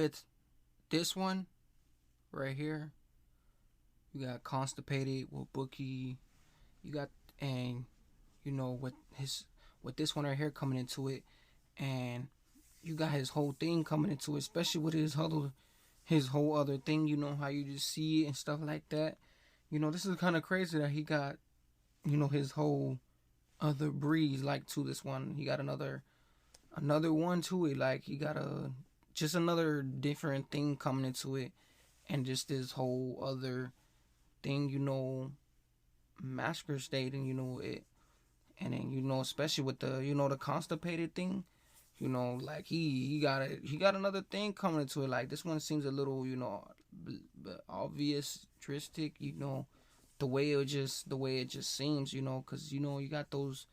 with this one right here, you got Constipated with Bookey. You got, and with this one right here coming into it, and you got his whole thing coming into it, especially with his whole other thing. How you just see it and stuff like that. This is kind of crazy that he got his whole other breeze like to this one. He got another one to it. Like he got just another different thing coming into it, and just this whole other thing. Massacre state, and it, and then especially with the constipated thing. Like he got another thing coming into it. Like this one seems a little obvious, tristic. The way it just seems. Because you got those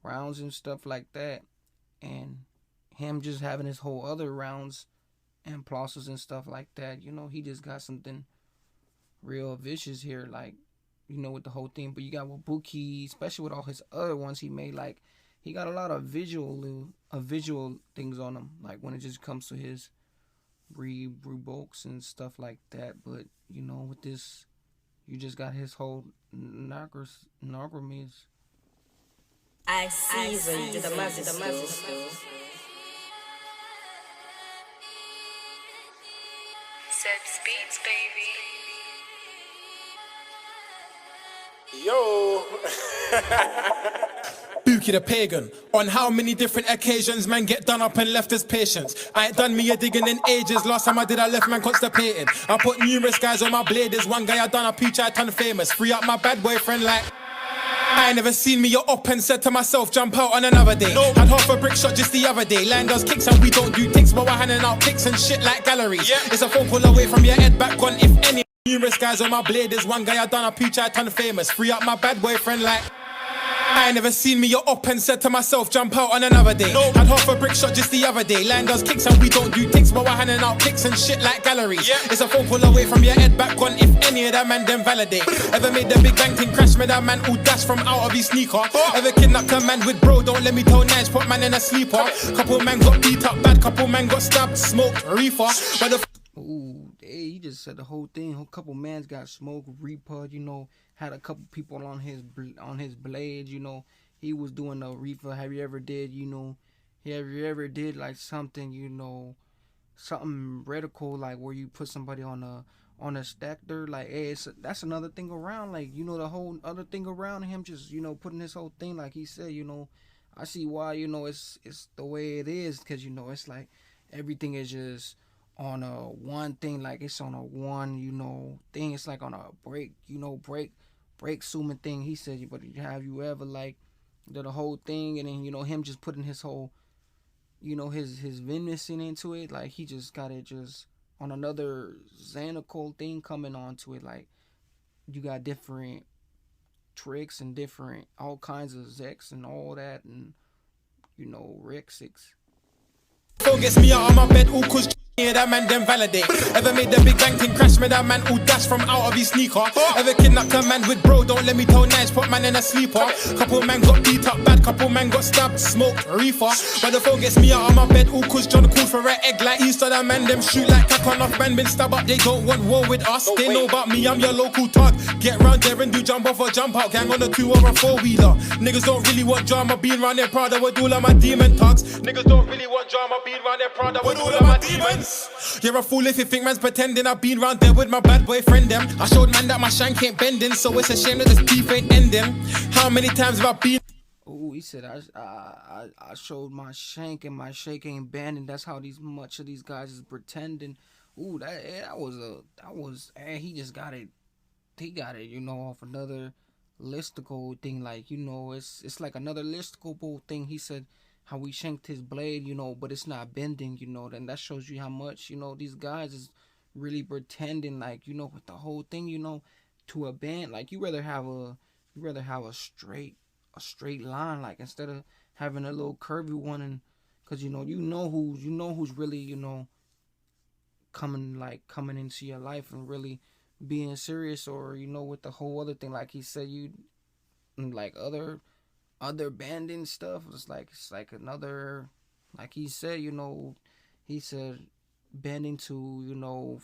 rounds and stuff like that, and him just having his whole other rounds and plosses and stuff like that. He just got something real vicious here, like with the whole thing. But you got with Bookey, especially with all his other ones he made, like he got a lot of visual things on him, like when it just comes to his rebooks and stuff like that. But with this, you just got his whole narcomies. I see the masses. Beats, baby. Yo! Bookey the pagan. On how many different occasions man get done up and left as patients? I ain't done me a digging in ages. Last time I did I left man constipated. I put numerous guys on my blade. There's one guy I done a peach I turned famous. Free up my bad boyfriend like I ain't never seen me up and said to myself, jump out on another day. No. Had half a brick shot just the other day. Line does kicks and we don't do ticks, but we're handing out kicks and shit like galleries. Yeah. It's a phone call away from your head back on, if any. Numerous guys on my blade. There's one guy I done a peach I turned famous. Free up my bad boyfriend like I ain't never seen me up and said to myself, jump out on another day. No. Had half a brick shot just the other day. Line does kicks and we don't do ticks, but we're handing out kicks and shit like galleries. Yeah. It's a phone call away from your head back on, if any of that man then validate. Ever made the big bang thing crash, made that man all dash from out of his sneaker. Ever kidnapped a man with bro, don't let me tell nines, put man in a sleeper. Couple man got beat up bad, couple man got stabbed, smoked, reefer. But the Ooh, he just said the whole thing. A couple mans got smoked, reefer. Had a couple people on his blade. He was doing the reefer. Have you ever did like something something radical, like where you put somebody on a stacker? Like, hey, that's another thing around. Like the whole other thing around him, just putting this whole thing, like he said. I see why it's the way it is, because it's like everything is just on a one thing, like it's on a one thing. It's like on a break zooming thing. He said, but have you ever like did the whole thing, and then him just putting his whole his venison into it, like he just got it just on another Xanacal thing coming onto it. Like you got different tricks and different all kinds of Zex and all that, and Rexix. phone gets me out of my bed, all cause yeah, that man then validate. Ever made the big bang thing crash, made that man all dash from out of his sneaker. Ever kidnapped a man with bro, don't let me tell nines, put man in a sleeper. Couple man got beat up bad, couple man got stabbed, smoked, reefer. But the phone gets me out of my bed, all cause John called for an egg like Easter. That man them shoot like cack on off, man been stabbed up, they don't want war with us. They know about me, I'm your local thug. Get round there and do jump off or jump out, gang on a 2 or a 4-wheeler. Niggas don't really want drama, being round there proud with all of my demon thugs. Niggas don't really want drama, being round there proud with all of my demons. You're a fool if you think man's pretending. I've been round there with my bad boyfriend them. I showed man that my shank ain't bending, so it's a shame that this beef ain't ending. How many times have I been? Oh, he said I showed my shank and my shake ain't bending. That's how much of these guys is pretending. Ooh, that was he just got it. He got it, off another listicle thing. Like it's like another listicle thing. He said how we shanked his blade, but it's not bending, then that shows you how much, these guys is really pretending, like, with the whole thing, to a bend. Like, you rather have a straight line, like, instead of having a little curvy one, and because who's really, coming into your life and really being serious, or, with the whole other thing, like he said, like other banding stuff. It's like another, like he said, he said bending to,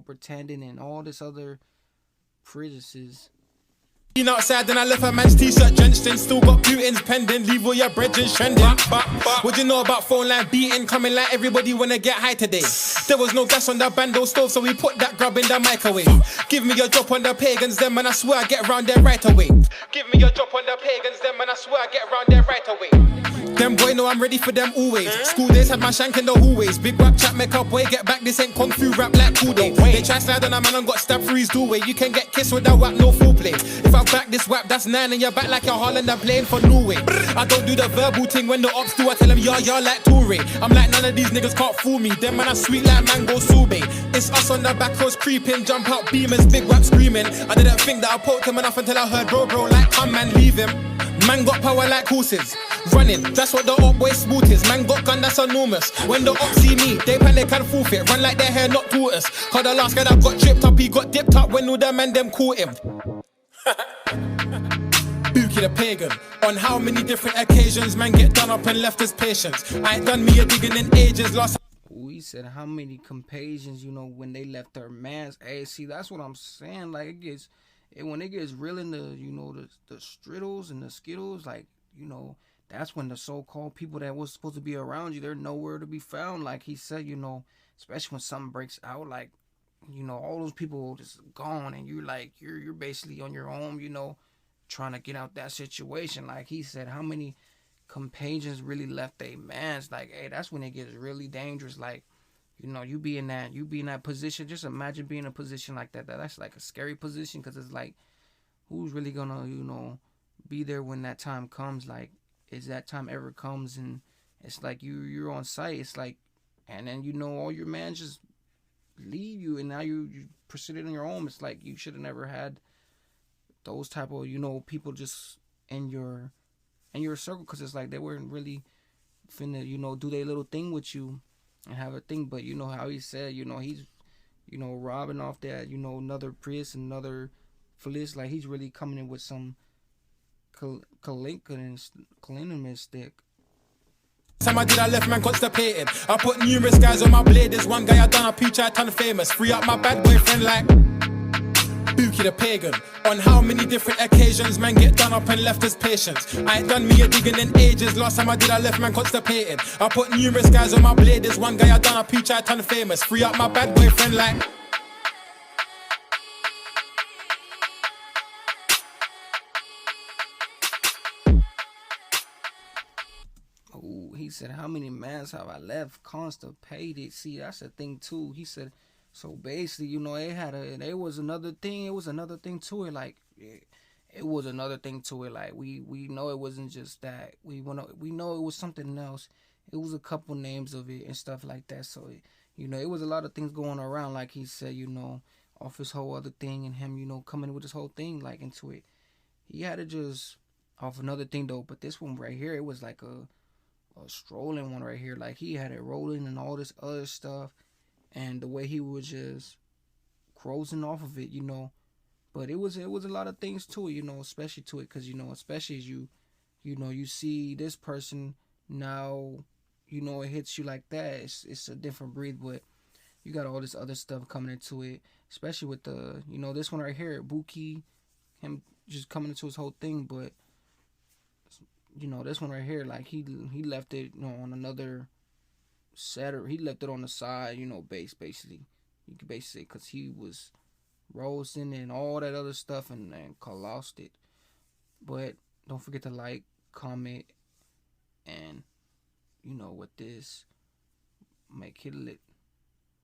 pretending and all this other prejudices. Been outside and I left a man's t-shirt drenched in. Still got Putin's pending. Leave all your brethren trending. What you know about phone line beating? Coming like everybody wanna get high today. There was no gas on the bando stove, so we put that grub in the microwave. Give me a drop on the pagans, then man I swear I get round there right away. Give me a drop on the pagans, then man I swear I get round there right away. Them boy know I'm ready for them always. School days had my shank in the hallways. Big rap chat make up boy get back. This ain't kung fu rap like cool day. They try slide on a man and got stabbed through his doorway. You can get kissed with that whap, no full play. If I back this whap, that's 9 and you're back like you're Holland and playing for Norway. I don't do the verbal thing when the ops do. I tell them y'all like Toure. I'm like none of these niggas can't fool me. Them man are sweet like mango sorbet. It's us on the back rows creeping, jump out beamers, big rap screaming. I didn't think that I poked him enough until I heard bro like come man leave him. Man got power like horses, running, that's what the op boy spoot is. Man got gun, that's enormous. When the ops see me, they panic and forfeit. Run like their hair not tortoise. Cause the last guy that got tripped up, he got dipped up when all the men them caught him. Bookey the pagan. On how many different occasions man get done up and left his patience. I ain't done me a digging in ages, last. We said how many compasions, when they left their mans. Hey, see, that's what I'm saying. Like when it gets real in the the striddles and the skittles, like that's when the so-called people that was supposed to be around you, they're nowhere to be found. Like he said, especially when something breaks out, like all those people just gone, and you're basically on your own, trying to get out that situation. Like he said, how many compasions really left their mans? Like, hey, that's when it gets really dangerous. Like, you be in that position. Just imagine being in a position like that. That's like a scary position, because it's like, who's really gonna be there when that time comes? Like, is that time ever comes? And it's like you're on site. It's like, and then all your mans just leave you, and now you proceeded on your own. It's like you should have never had those type of people just in your circle, because it's like they weren't really finna do their little thing with you and have a thing. But how he said, he's robbing off that another Prius, another Feliz. Like, he's really coming in with some Kalinkanin stick. Time I did, I left man constipated. I put numerous guys on my blade. There's one guy I done a peach, I turn famous. Free up my bad boyfriend like Bookey the pagan. On how many different occasions man get done up and left his patience. I ain't done me a digging in ages. Last time I did, I left man constipated. I put numerous guys on my blade. There's one guy I done a peach, I turn famous. Free up my bad boyfriend like. Oh, he said, how many mans have I left constipated? See, that's the thing too. He said, so basically, it was another thing. It was another thing to it. Like, it was another thing to it. Like, we know it wasn't just that. We know it was something else. It was a couple names of it and stuff like that. So, it was a lot of things going around. Like he said, off his whole other thing, and him, coming with this whole thing, like, into it. He had to just off another thing though. But this one right here, it was like a strolling one right here. Like, he had it rolling and all this other stuff. And the way he was just cruising off of it, but it was a lot of things to it, especially to it, because especially as you see this person now, it hits you like that. It's a different breed, but you got all this other stuff coming into it, especially with the this one right here, Bookey, him just coming into his whole thing. But this one right here, like he left it on another Saturday. He left it on the side, base basically. You could basically say, because he was roasting and all that other stuff and lost it. But don't forget to like, comment, and with this, make it lit.